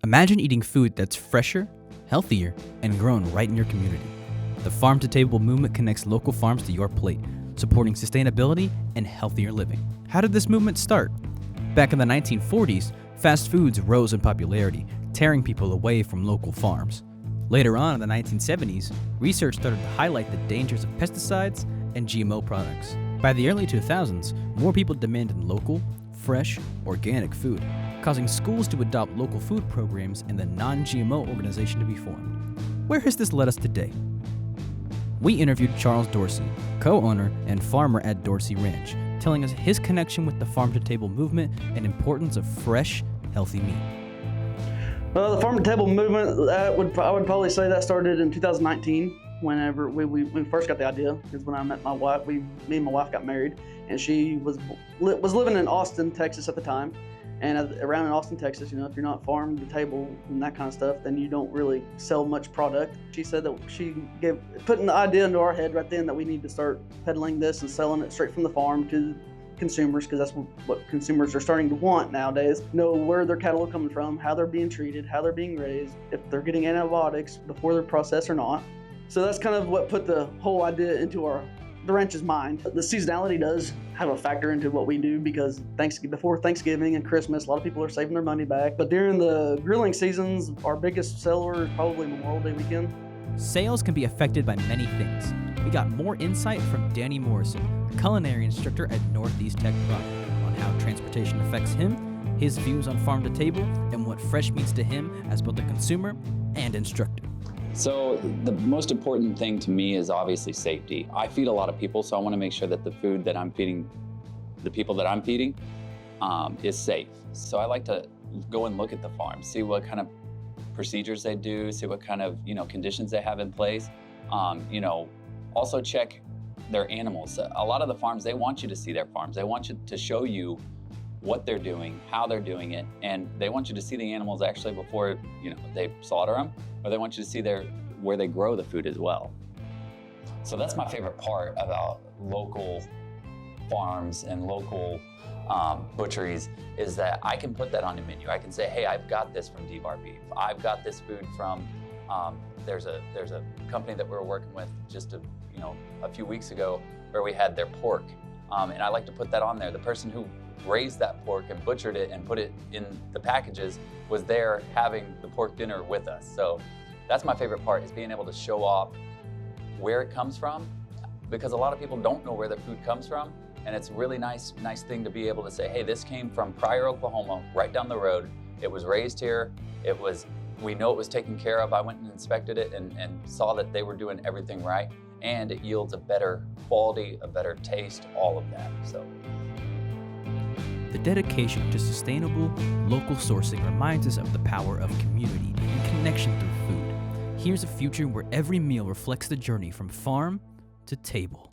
Imagine eating food that's fresher, healthier, and grown right in your community. The Farm to Table movement connects local farms to your plate, supporting sustainability and healthier living. How did this movement start? Back in the 1940s, fast foods rose in popularity, tearing people away from local farms. Later on in the 1970s, research started to highlight the dangers of pesticides and GMO products. By the early 2000s, more people demanded local, fresh, organic food, causing schools to adopt local food programs and the non-GMO organization to be formed. Where has this led us today? We interviewed Charles Dorsey, co-owner and farmer at Dorsey Ranch, telling us his connection with the Farm to Table movement and importance of fresh, healthy meat. Well, the Farm to Table movement, I would probably say that started in 2019, whenever we first got the idea, because when I met my wife, me and my wife got married, and she was living in Austin, Texas at the time. And around in Austin, Texas, if you're not farm to table and that kind of stuff, then you don't really sell much product. She said that putting the idea into our head right then that we need to start peddling this and selling it straight from the farm to consumers, because that's what consumers are starting to want nowadays. Know where their cattle are coming from, how they're being treated, how they're being raised, if they're getting antibiotics before they're processed or not. So that's kind of what put the whole idea into the ranch's mind. The seasonality does have a factor into what we do, because before Thanksgiving and Christmas, a lot of people are saving their money back. But during the grilling seasons, our biggest seller is probably Memorial Day weekend. Sales can be affected by many things. We got more insight from Danny Morrison, culinary instructor at Northeast Tech Prop, on how transportation affects him, his views on farm to table, and what fresh means to him as both a consumer and instructor. So the most important thing to me is obviously safety. I feed a lot of people, so I want to make sure that the food that I'm feeding, the people that I'm feeding, is safe. So I like to go and look at the farm, see what kind of procedures they do, see what kind of conditions they have in place. Also check their animals. A lot of the farms, they want you to see their farms. They want you to show you what they're doing, how they're doing it, and they want you to see the animals actually before they slaughter them, or they want you to see where they grow the food as well. So that's my favorite part about local farms and local butcheries, is that I can put that on the menu. I can say, hey, I've got this from D-Bar Beef. I've got this food from, there's a company that we were working with just a few weeks ago where we had their pork. And I like to put that on there. The person who raised that pork and butchered it and put it in the packages was there having the pork dinner with us. So that's my favorite part, is being able to show off where it comes from, because a lot of people don't know where their food comes from. And it's a really nice thing to be able to say, hey, this came from Pryor, Oklahoma, right down the road. It was raised here. We know it was taken care of. I went and inspected it and saw that they were doing everything right. And it yields a better quality, a better taste, all of that. So the dedication to sustainable, local sourcing reminds us of the power of community and connection through food. Here's a future where every meal reflects the journey from farm to table.